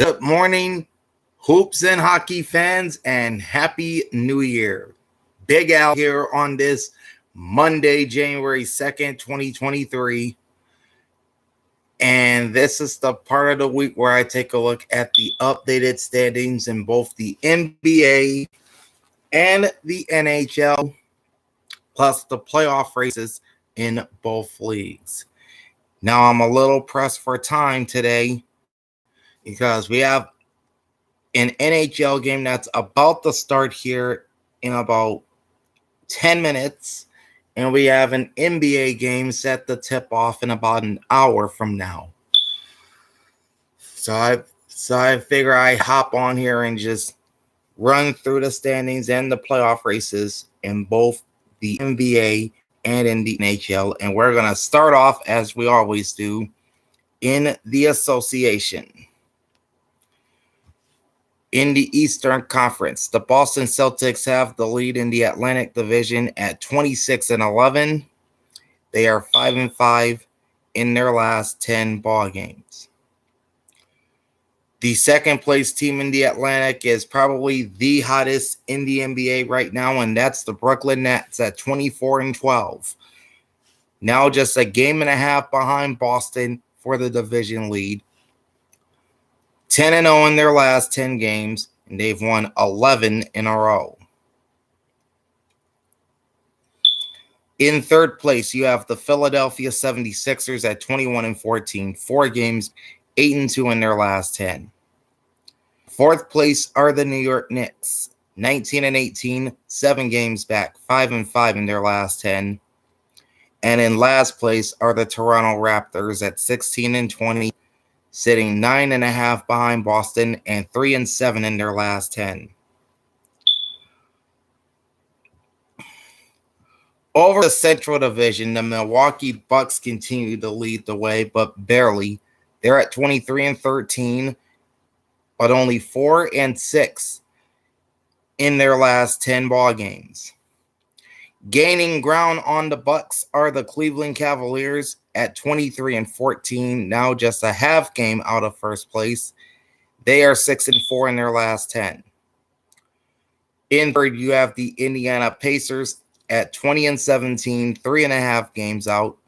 Good morning, hoops and hockey fans, and Happy New Year. Big Al here on this Monday, January 2nd, 2023. And this is the part of the week where I take a look at the updated standings in both the NBA and the NHL, plus the playoff races in both leagues. Now, I'm a little pressed for time today because we have an NHL game that's about to start here in about 10 minutes, and we have an NBA game set to tip off in about an hour from now. So I figure I hop on here and just run through the standings and the playoff races in both the NBA and in the NHL, and we're going to start off, as we always do, in the association. In the Eastern Conference, the Boston Celtics have the lead in the Atlantic Division at 26-11. They are 5-5 in their last 10 ball games. The second place team in the Atlantic is probably the hottest in the NBA right now, and that's the Brooklyn Nets at 24-12. Now just a game and a half behind Boston for the division lead. 10-0 in their last 10 games, and they've won 11 in a row. In third place, you have the Philadelphia 76ers at 21-14, 4 games, 8-2 in their last 10. Fourth place are the New York Knicks, 19-18, 7 games back, 5-5 in their last 10. And in last place are the Toronto Raptors at 16-20, sitting 9.5 behind Boston and 3-7 in their last 10. Over the Central Division, the Milwaukee Bucks continue to lead the way, but barely. They're at 23-13, but only 4-6 in their last 10 ball games. Gaining ground on the Bucks are the Cleveland Cavaliers at 23-14, now just a half game out of first place. They are 6-4 in their last 10. In third, you have the Indiana Pacers at 20-17, 3.5 games out,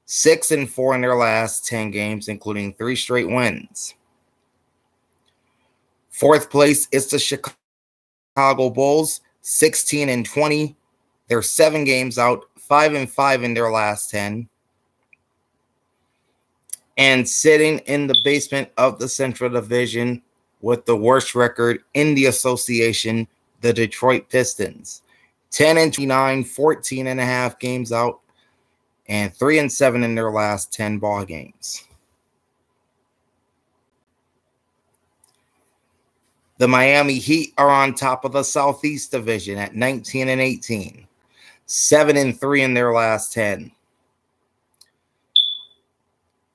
6-4 in their last 10 games, including 3 straight wins. Fourth place is the Chicago Bulls, 16-20. They're 7 games out, 5-5 in their last 10. And sitting in the basement of the Central Division with the worst record in the association, the Detroit Pistons. 10-29, 14.5 games out, and 3-7 in their last 10 ball games. The Miami Heat are on top of the Southeast Division at 19-18. 7-3 in their last 10.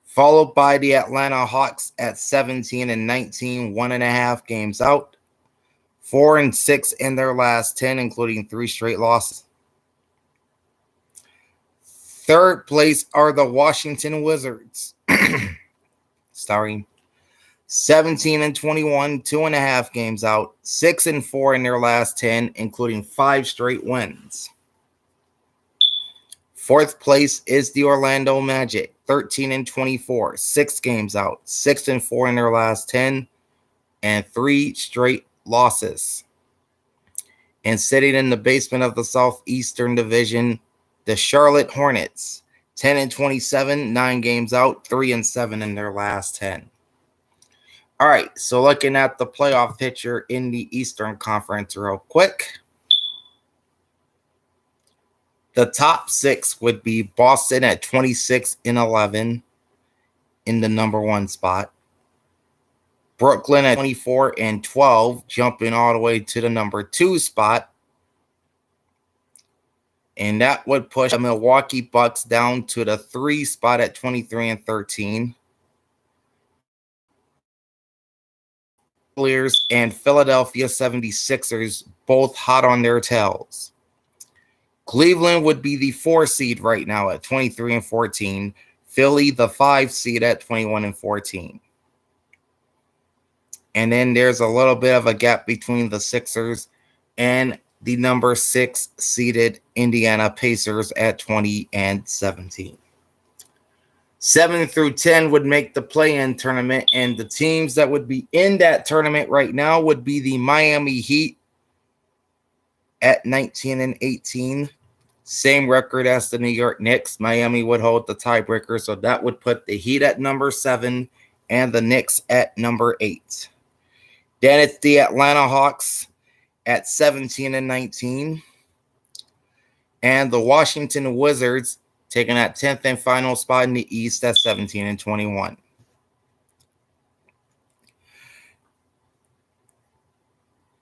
Followed by the Atlanta Hawks at 17-19, 1.5 games out. 4-6 in their last 10, including 3 straight losses. Third place are the Washington Wizards. 17-21, 2.5 games out. 6-4 in their last 10, including 5 straight wins. Fourth place is the Orlando Magic, 13-24, 6 games out, 6-4 in their last 10, and 3 straight losses. And sitting in the basement of the Southeastern Division, the Charlotte Hornets, 10-27, 9 games out, 3-7 in their last 10. All right, so looking at the playoff picture in the Eastern Conference real quick. The top 6 would be Boston at 26-11 in the number 1 spot. Brooklyn at 24-12, jumping all the way to the number 2 spot. And that would push the Milwaukee Bucks down to the 3 spot at 23-13. Cavaliers and Philadelphia 76ers both hot on their tails. Cleveland would be the 4 seed right now at 23-14. Philly, the 5 seed at 21-14. And then there's a little bit of a gap between the Sixers and the number 6 seeded Indiana Pacers at 20 and 17. 7 through 10 would make the play-in tournament, and the teams that would be in that tournament right now would be the Miami Heat at 19 and 18. Same record as the New York Knicks. Miami would hold the tiebreaker, so that would put the Heat at number 7 and the Knicks at number 8. Then it's the Atlanta Hawks at 17 and 19. And the Washington Wizards taking that 10th and final spot in the East at 17 and 21.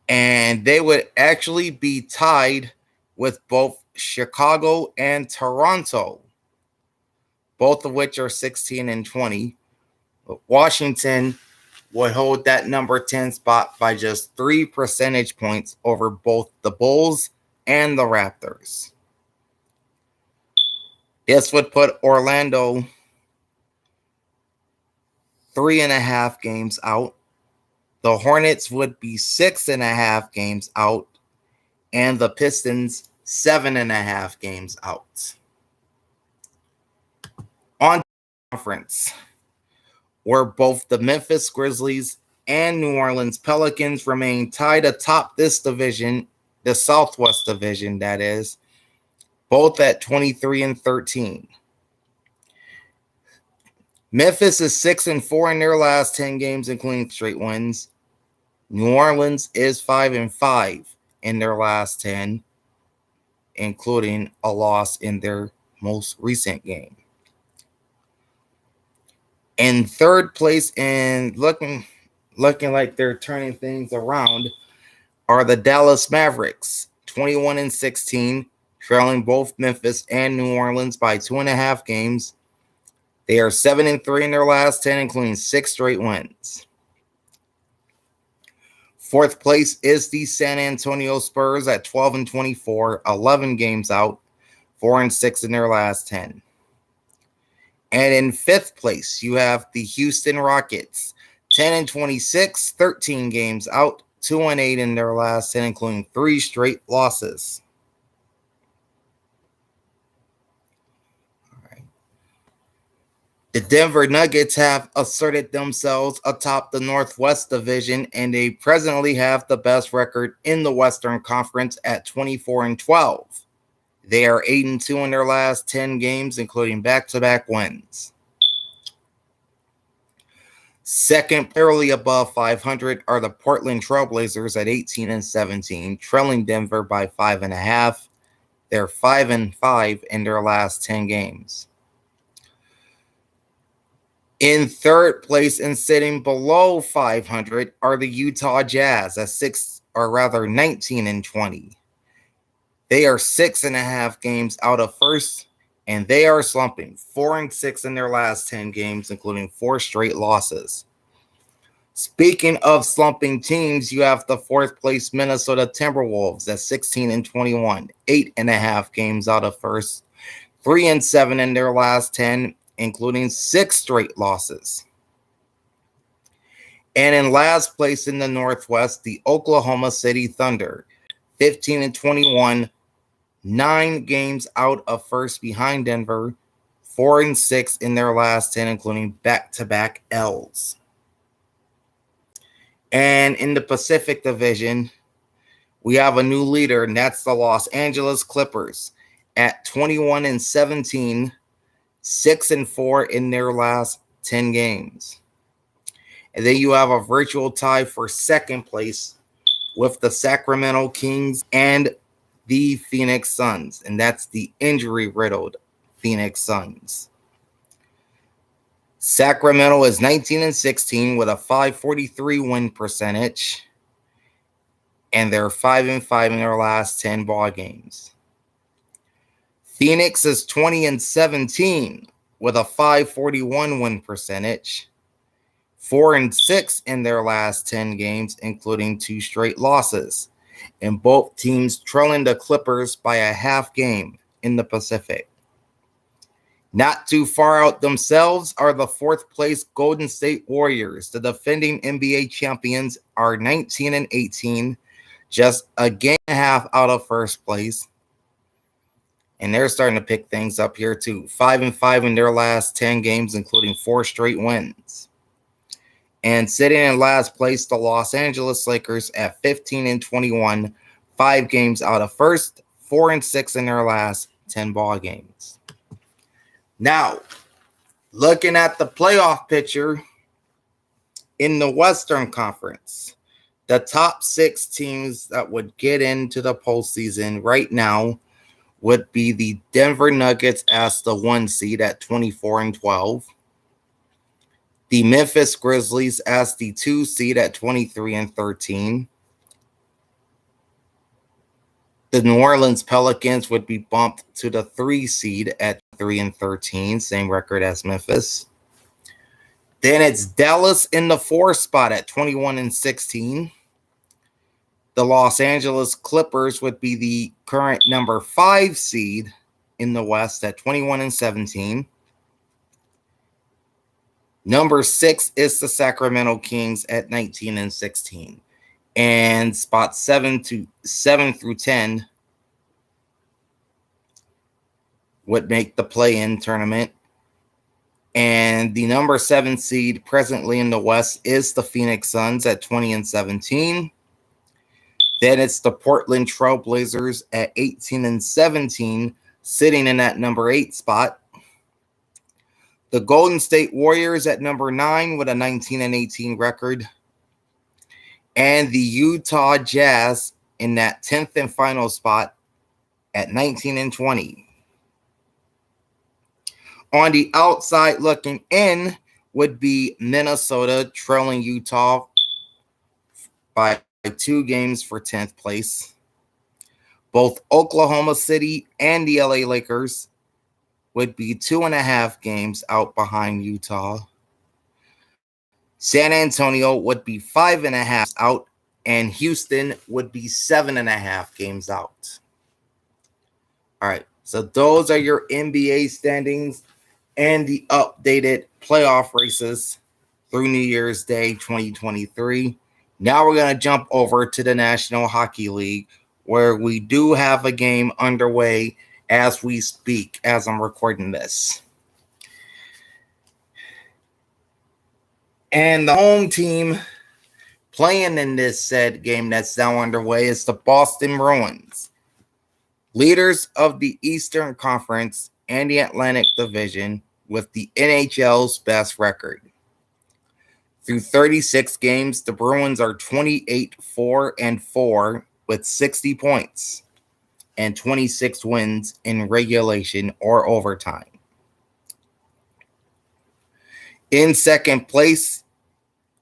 And they would actually be tied with both Chicago and Toronto, both of which are 16 and 20. But Washington would hold that number 10 spot by just 3 percentage points over both the Bulls and the Raptors. This would put Orlando 3.5 games out. The Hornets would be 6.5 games out, and the Pistons 7.5 games out. On conference, where both the Memphis Grizzlies and New Orleans Pelicans remain tied atop this division, the Southwest Division, that is, both at 23 and 13. Memphis is 6 and 4 in their last 10 games, including straight wins. New Orleans is 5 and 5 in their last 10, including a loss in their most recent game. In third place, and looking like they're turning things around, are the Dallas Mavericks, 21 and 16, trailing both Memphis and New Orleans by 2.5 games. They are 7 and 3 in their last 10, including 6 straight wins. Fourth place is the San Antonio Spurs at 12 and 24, 11 games out, 4 and 6 in their last 10. And in fifth place, you have the Houston Rockets, 10 and 26, 13 games out, 2 and 8 in their last 10, including 3 straight losses. All right. The Denver Nuggets have asserted themselves atop the Northwest Division, and they presently have the best record in the Western Conference at 24 and 12. They are 8 and 2 in their last 10 games, including back-to-back wins. Second, barely above 500, are the Portland Trailblazers at 18 and 17, trailing Denver by 5.5. They're 5 and 5 in their last 10 games. In third place and sitting below 500 are the Utah Jazz at 19 and 20. They are 6.5 games out of first, and they are slumping, 4 and 6 in their last 10 games, including 4 straight losses. Speaking of slumping teams, you have the fourth place Minnesota Timberwolves at 16 and 21, 8.5 games out of first, 3 and 7 in their last 10, including 6 straight losses. And in last place in the Northwest, the Oklahoma City Thunder, 15 and 21, 9 games out of first behind Denver, 4 and 6 in their last 10, including back-to-back L's. And in the Pacific Division, we have a new leader, and that's the Los Angeles Clippers at 21 and 17, 6 and 4 in their last 10 games. And then you have a virtual tie for second place with the Sacramento Kings and the Phoenix Suns, and that's the injury-riddled Phoenix Suns. Sacramento is 19 and 16 with a .543 win percentage, and they're 5 and 5 in their last 10 ball games. Phoenix is 20 and 17 with a .541 win percentage, 4 and 6 in their last 10 games, including 2 straight losses. And both teams trailing the Clippers by a half game in the Pacific. Not too far out themselves are the fourth place Golden State Warriors. The defending NBA champions are 19 and 18, just a game and a half out of first place. And they're starting to pick things up here too. 5-5 in their last 10 games, including 4 straight wins. And sitting in last place, the Los Angeles Lakers at 15 and 21, 5 games out of first, 4 and 6 in their last 10 ball games. Now, looking at the playoff picture in the Western Conference, the top 6 teams that would get into the postseason right now would be the Denver Nuggets as the 1 seed at 24 and 12. The Memphis Grizzlies as the 2 seed at 23 and 13. The New Orleans Pelicans would be bumped to the 3 seed at 3 and 13, same record as Memphis. Then it's Dallas in the 4 spot at 21 and 16. The Los Angeles Clippers would be the current number 5 seed in the West at 21 and 17. Number 6 is the Sacramento Kings at 19 and 16. And spots 7 through 10 would make the play-in tournament. And the number 7 seed presently in the West is the Phoenix Suns at 20 and 17. Then it's the Portland Trail Blazers at 18 and 17, sitting in that number 8 spot. The Golden State Warriors at number 9 with a 19 and 18 record. And the Utah Jazz in that 10th and final spot at 19 and 20. On the outside looking in would be Minnesota trailing Utah by 2 games for 10th place. Both Oklahoma City and the LA Lakers would be 2.5 games out behind Utah. San Antonio would be 5.5 out, and Houston would be 7.5 games out. All right, so those are your NBA standings and the updated playoff races through New Year's Day 2023. Now we're going to jump over to the National Hockey League, where we do have a game underway as we speak, as I'm recording this. And the home team playing in this said game that's now underway is the Boston Bruins, leaders of the Eastern Conference and the Atlantic Division with the NHL's best record. Through 36 games, the Bruins are 28-4-4 with 60 points and 26 wins in regulation or overtime. In second place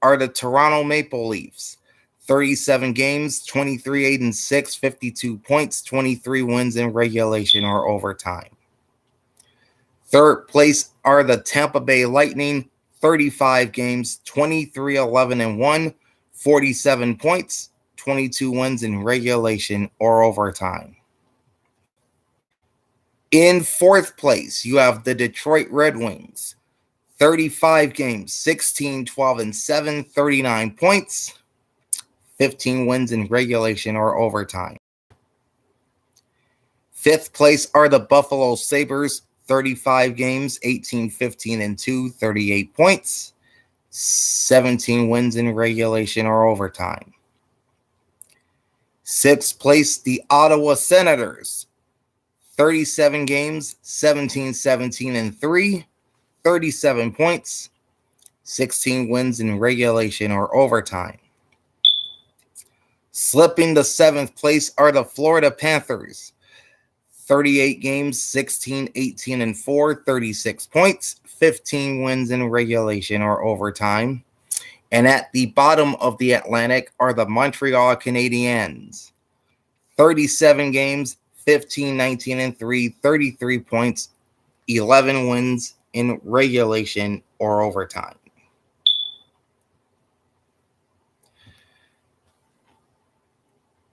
are the Toronto Maple Leafs. 37 games, 23-8-6, 52 points, 23 wins in regulation or overtime. Third place are the Tampa Bay Lightning. 35 games, 23-11-1, 47 points, 22 wins in regulation or overtime. In fourth place, you have the Detroit Red Wings. 35 games, 16-12-7, 39 points, 15 wins in regulation or overtime. Fifth place are the Buffalo Sabres. 35 games, 18-15-2, 38 points, 17 wins in regulation or overtime. Sixth place, the Ottawa Senators. 37 games, 17-17-3, 37 points, 16 wins in regulation or overtime. Slipping to seventh place are the Florida Panthers. 38 games, 16-18-4, 36 points, 15 wins in regulation or overtime. And at the bottom of the Atlantic are the Montreal Canadiens. 37 games, 15-19-3, 33 points, 11 wins in regulation or overtime.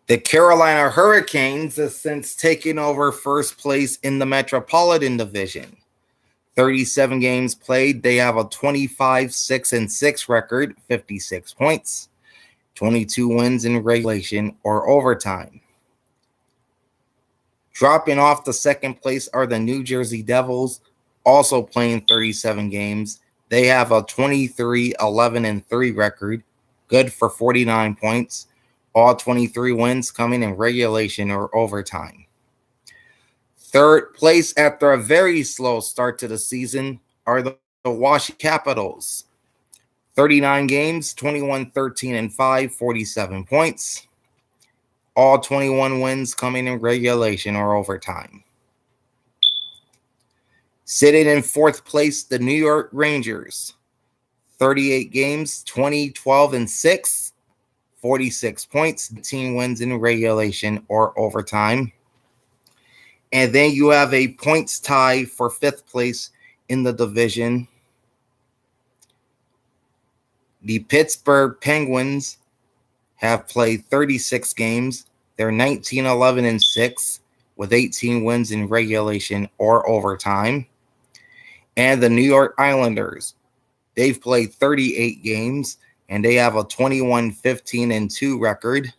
The Carolina Hurricanes have since taken over first place in the Metropolitan Division. 37 games played. They have a 25-6-6 record, 56 points, 22 wins in regulation or overtime. Dropping off the second place are the New Jersey Devils, also playing 37 games. They have a 23-11-3 record, good for 49 points. All 23 wins coming in regulation or overtime. Third place after a very slow start to the season are the Washington Capitals. 39 games, 21-13-5, 47 points. All 21 wins coming in regulation or overtime. Sitting in fourth place, the New York Rangers. 38 games, 20-12-6, 46 points, 18 wins in regulation or overtime. And then you have a points tie for fifth place in the division. The Pittsburgh Penguins have played 36 games. They're 19-11-6 with 18 wins in regulation or overtime. And the New York Islanders, they've played 38 games and they have a 21-15-2 record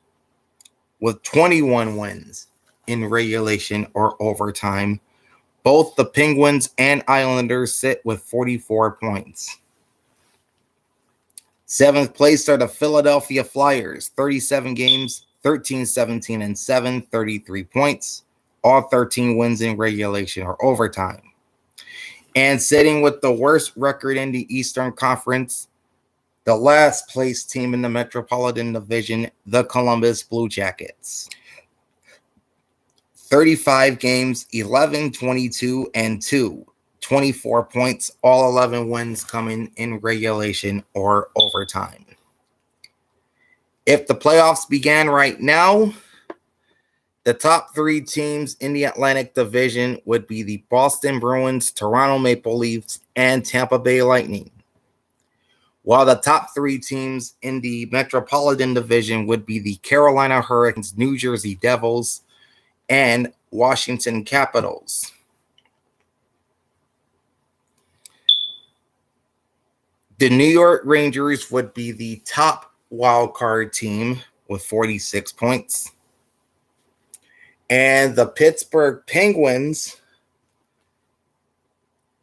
with 21 wins in regulation or overtime. Both the Penguins and Islanders sit with 44 points. Seventh place are the Philadelphia Flyers, 37 games, 13-17-7, 33 points, all 13 wins in regulation or overtime. And sitting with the worst record in the Eastern Conference, the last place team in the Metropolitan Division, the Columbus Blue Jackets. 35 games, 11-22-2, 24 points, all 11 wins coming in regulation or overtime. If the playoffs began right now, the top three teams in the Atlantic Division would be the Boston Bruins, Toronto Maple Leafs, and Tampa Bay Lightning. While the top three teams in the Metropolitan Division would be the Carolina Hurricanes, New Jersey Devils, and Washington Capitals. The New York Rangers would be the top wild card team with 46 points. And the Pittsburgh Penguins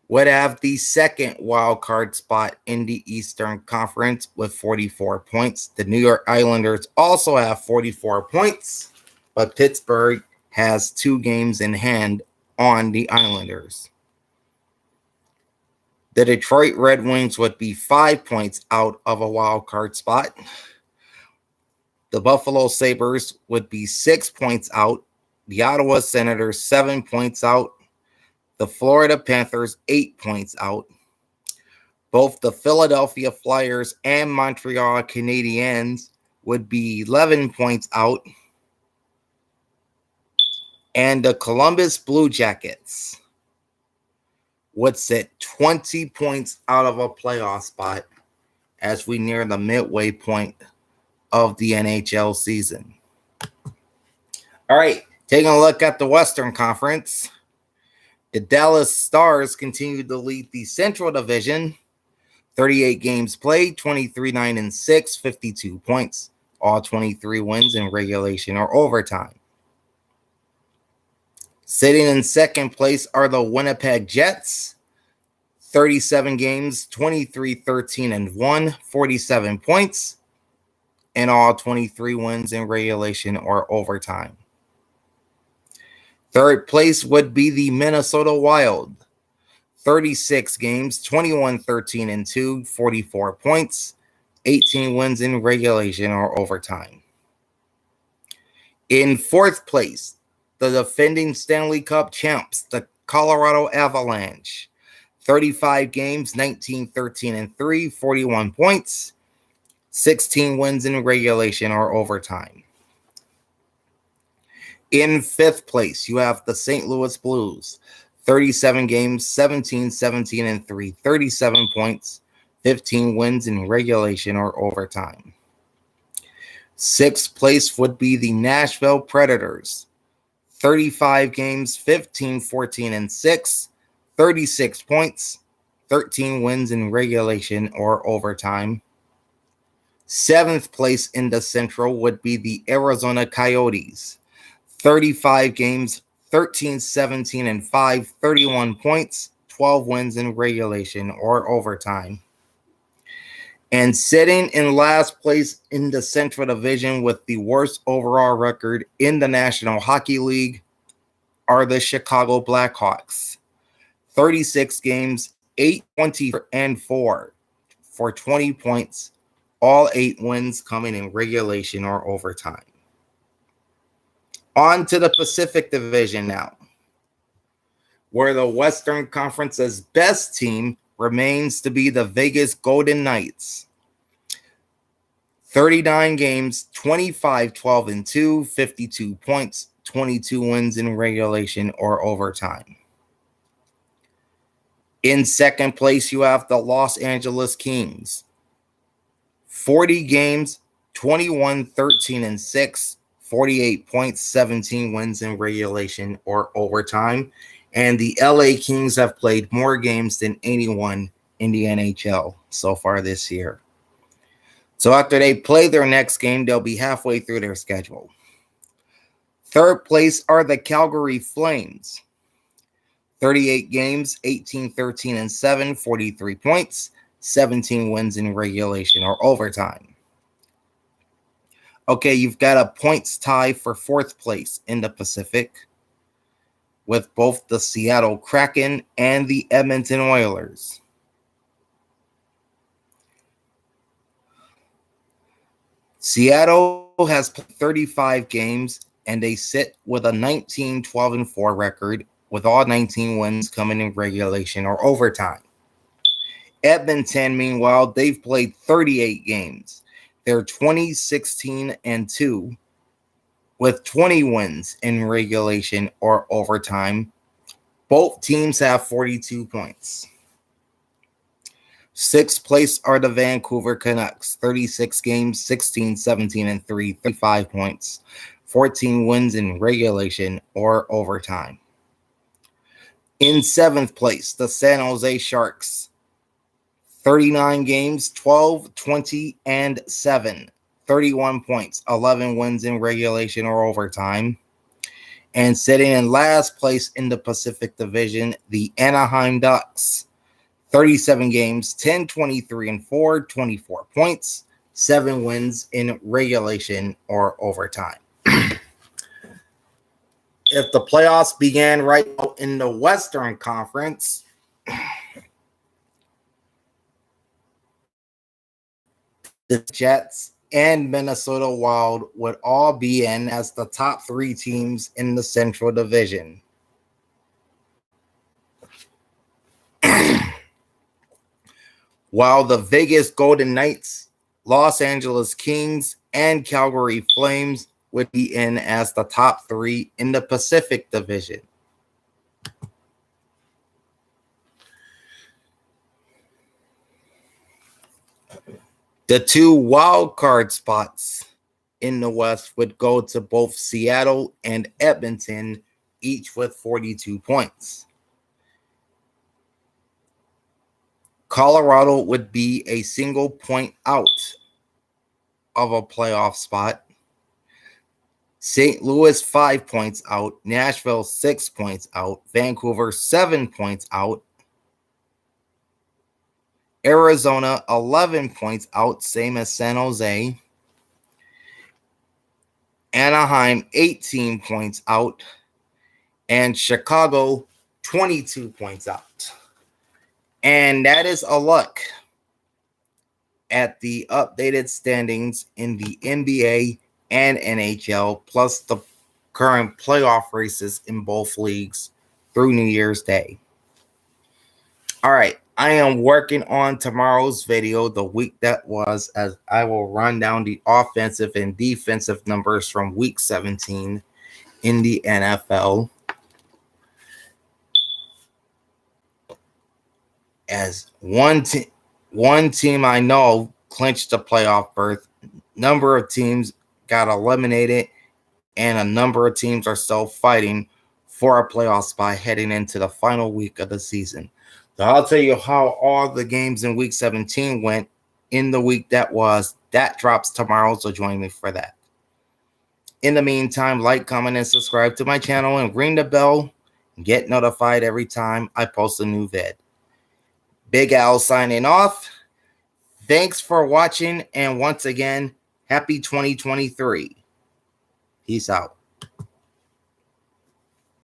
would have the second wild card spot in the Eastern Conference with 44 points. The New York Islanders also have 44 points, but Pittsburgh has 2 games in hand on the Islanders. The Detroit Red Wings would be 5 points out of a wild card spot. The Buffalo Sabres would be 6 points out. The Ottawa Senators 7 points out. The Florida Panthers 8 points out. Both the Philadelphia Flyers and Montreal Canadiens would be 11 points out. And the Columbus Blue Jackets would sit 20 points out of a playoff spot as we near the midway point of the NHL season. All right, taking a look at the Western Conference. The Dallas Stars continue to lead the Central Division. 38 games played, 23-9-6, 52 points. All 23 wins in regulation or overtime. Sitting in second place are the Winnipeg Jets. 37 games, 23-13-1, 47 points. And all 23 wins in regulation or overtime. Third place would be the Minnesota Wild. 36 games, 21-13-2, 44 points, 18 wins in regulation or overtime. In fourth place, the defending Stanley Cup champs, the Colorado Avalanche. 35 games, 19-13-3, 41 points, 16 wins in regulation or overtime. In fifth place, you have the St. Louis Blues. 37 games, 17-17-3, 37 points, 15 wins in regulation or overtime. Sixth place would be the Nashville Predators. 35 games, 15-14-6, 36 points, 13 wins in regulation or overtime. Seventh place in the Central would be the Arizona Coyotes. 35 games, 13, 17, and 5, 31 points, 12 wins in regulation or overtime. And sitting in last place in the Central Division with the worst overall record in the National Hockey League are the Chicago Blackhawks. 36 games, 8, 20, and 4 for 20 points, all 8 wins coming in regulation or overtime. On to the Pacific Division now, where the Western Conference's best team remains to be the Vegas Golden Knights. 39 games, 25, 12, and 2, 52 points, 22 wins in regulation or overtime. In second place, you have the Los Angeles Kings. 40 games, 21, 13, and 6, 48 points, 17 wins in regulation or overtime. And the LA Kings have played more games than anyone in the NHL so far this year. So after they play their next game, they'll be halfway through their schedule. Third place are the Calgary Flames. 38 games, 18, 13, and 7, 43 points, 17 wins in regulation or overtime. Okay, you've got a points tie for fourth place in the Pacific with both the Seattle Kraken and the Edmonton Oilers. Seattle has 35 games, and they sit with a 19, 12, and 4 record, with all 19 wins coming in regulation or overtime. Edmonton, meanwhile, they've played 38 games. They're 20, 16, and 2, with 20 wins in regulation or overtime. Both teams have 42 points. Sixth place are the Vancouver Canucks. 36 games, 16, 17, and 3, 35 points, 14 wins in regulation or overtime. In seventh place, the San Jose Sharks. 39 games, 12, 20, and 7, 31 points, 11 wins in regulation or overtime. And sitting in last place in the Pacific Division, the Anaheim Ducks. 37 games, 10, 23, and 4, 24 points, 7 wins in regulation or overtime. If the playoffs began right now in the Western Conference, the Jets and Minnesota Wild would all be in as the top 3 teams in the Central Division. While the Vegas Golden Knights, Los Angeles Kings, and Calgary Flames would be in as the top 3 in the Pacific Division. The 2 wild card spots in the West would go to both Seattle and Edmonton, each with 42 points. Colorado would be a single point out of a playoff spot. St. Louis 5 points out. Nashville 6 points out. Vancouver 7 points out. Arizona 11 points out, same as San Jose. Anaheim 18 points out. And Chicago 22 points out. And that is a look at the updated standings in the NBA and NHL, plus the current playoff races in both leagues through New Year's Day. All right, I am working on tomorrow's video, the week that was, as I will run down the offensive and defensive numbers from week 17 in the NFL. As one team I know clinched the playoff berth, number of teams got eliminated, and a number of teams are still fighting for a playoff spot heading into the final week of the season. So I'll tell you how all the games in week 17 went in the week that was. That drops tomorrow, so join me for that. In the meantime, like, comment, and subscribe to my channel and ring the bell and get notified every time I post a new vid. Big Al signing off. Thanks for watching, and once again, happy 2023. Peace out.